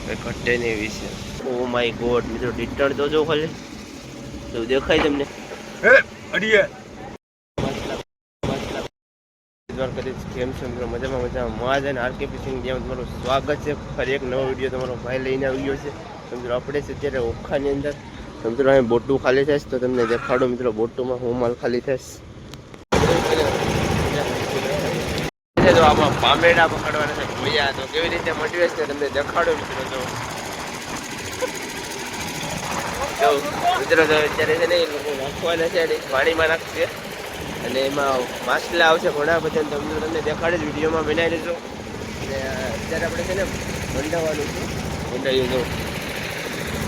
ઘટે ને વિશે ઓ માય ગોડ મિત્રો ડિટર્ડ તો જો ખાલી તો દેખાય તમને અડીએ કેમ છો મિત્રો મજામાં મોજ અને આરકેપી સિંગ જેમ તમારું સ્વાગત છે ફરી એક નવો વિડીયો તમારો ભાઈ લઈને આવ્યો છે તો મિત્રો આપણે છે અત્યારે ઓખાની અંદર તો મિત્રો અહીં બોટું ખાલી થશે તો તમને દેખાડો મિત્રો બોટુમાં હું માલ ખાલી થશે તો આમાં પામેડા પકડવાના છે ભોયા તો કેવી રીતે મટીવે છે તમને દેખાડો મિત્રો તો મિત્રો તો અત્યારે છે ને એ લોકો નાખવાના છે પાણીમાં નાખશે અને એમાં માછલા આવશે ઘણા બધા તમને દેખાડે જ વિડીયોમાં બનાવી લેજો અને અત્યારે આપણે છે ને બંધાવવાનું છે બંધાવી દો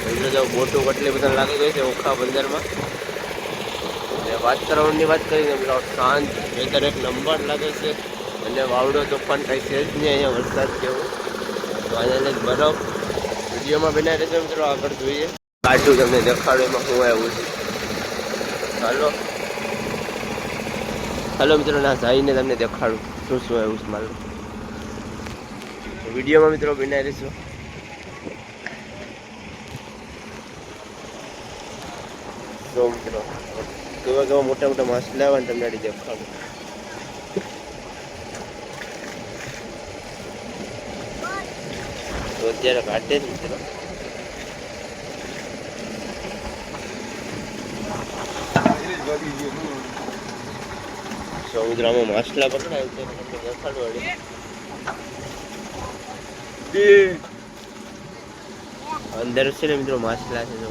મિત્રો જો બોટો કેટલી બધા લાગી ગઈ છે ઓખા બંદરમાં અને વાતાવરણની વાત કરીને મિત્રો શાંત વેધર એક નંબર લાગે છે અને વાવડો તોફાન કાંઈ છે જ નહીં અહીંયા વરસાદ જેવું તો આને લઈને બરફ વિડીયોમાં બનાવી લેજો મિત્રો આગળ જોઈએ કાઢું તમને દેખાડો એમાં હું આવ્યું છે હાલો મિત્રો ના જઈને તમને દેખાડું શું શું આવ્યું છે મારું વિડીયોમાં મિત્રો બનાવી રહીશું જો મિત્રો કેવા મોટા મોટા માછલા આવે ને તમને દેખાડું તો અત્યારે કાઢે જ મિત્રો સમુદ્રમાં માછલા પકડાય દેખાડવાળી અંદર છે ને મિત્રો માછલા છે જો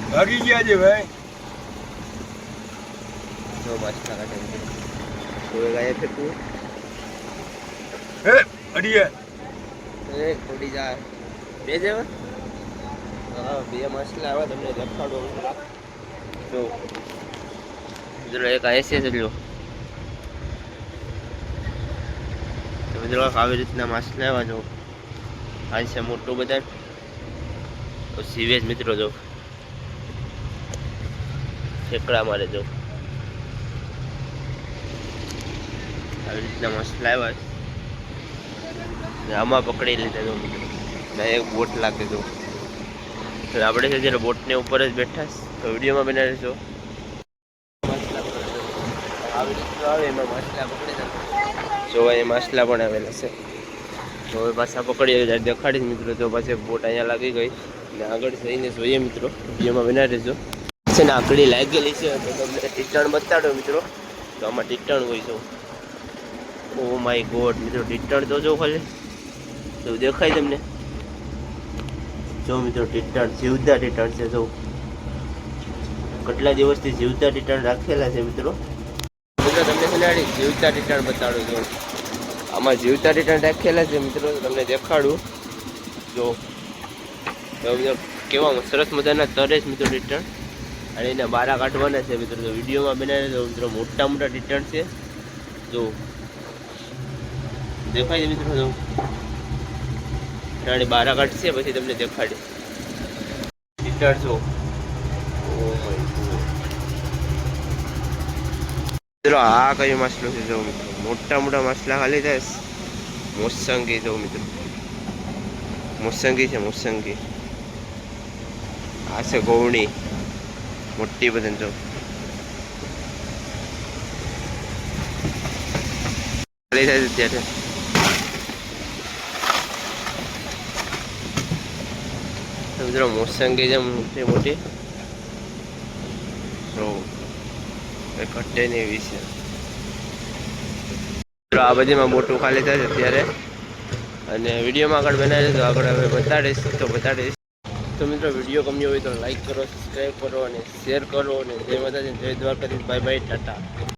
ભાગી ગયા છે ભાઈ જો માછલા કાઢે મિત્રો તો ગાય ફેંકવું અડીએ થોડી જાય બે જવા હા બે માછલા આવે તમને દેખાડો જો મિત્રો એક આયસે જ લો તો મિત્રો આવી રીતના માછલા આવ્યા જો આ છે મોટું બધા તો સીવેજ મિત્રો જો ઠેકડા મારે જો આવી રીતના માછલા આવ્યા આમાં પકડી લીધા જો મિત્રો એક બોટ લાગે તો આપણે છે જ્યારે બોટને ઉપર જ બેઠા તો વિડીયોમાં બનાવીશું આવી રીતનું આવે એમાં માછલા પકડી જોવા એ માછલા પણ આવેલા છે તો હવે પાછા પકડીએ જ્યારે દેખાડીશ મિત્રો તો પાછી બોટ અહીંયા લાગી ગઈ અને આગળ જઈને જોઈએ મિત્રો વિડીયોમાં બનાવી દેજો છે ને આકડી લાગેલી છે તો તમને ટીટણ બતાડો મિત્રો તો આમાં ટીટણ હોય છે ઓ માય ગોડ મિત્રો ટીટણ તો જો ખાલી તો દેખાય તમને જો મિત્રો ટીટણ જીવતા ટીટણ છે જો કેટલા દિવસથી જીવતા ટીટણ રાખેલા છે મિત્રો તમને ખિલાડી જીવતા ટીટણ બતાડું જો આમાં જીવતા ટીટણ રાખેલા છે મિત્રો તમને દેખાડું જો કેવા સરસ મજાના તરે છે મિત્રો ટીટણ અને એને બારા કાઢવાના છે મિત્રો વિડીયોમાં બનાવી દો મિત્રો મોટા મોટા ટીટણ છે જો દેખાય છે મિત્રો જો રાણી બારા કાઢશે પછી તમને દેખાડી ટીટણ જો મિત્રો આ કયો માછલો છે જો મિત્રો મોટા મોટા માછલા ખાલી થાય મોસંગી જો મિત્રો મોસંગી છે મોસંગી આ છે ગૌણી મોટી બધી જો ખાલી થાય અત્યારે મિત્રો મોસંગી છે મોટી મોટી તો ઘટે ને એવી છે મિત્રો આ બધીમાં મોટું ખાલી થશે અત્યારે અને વિડીયોમાં આગળ બનાવી તો આગળ હવે બતાડીશ તો મિત્રો વિડીયો ગમ્યો હોય તો લાઈક કરો સબસ્ક્રાઈબ કરો અને શેર કરો અને જય માતાજી જય દ્વારકાધીશ બાય બાય ટાટા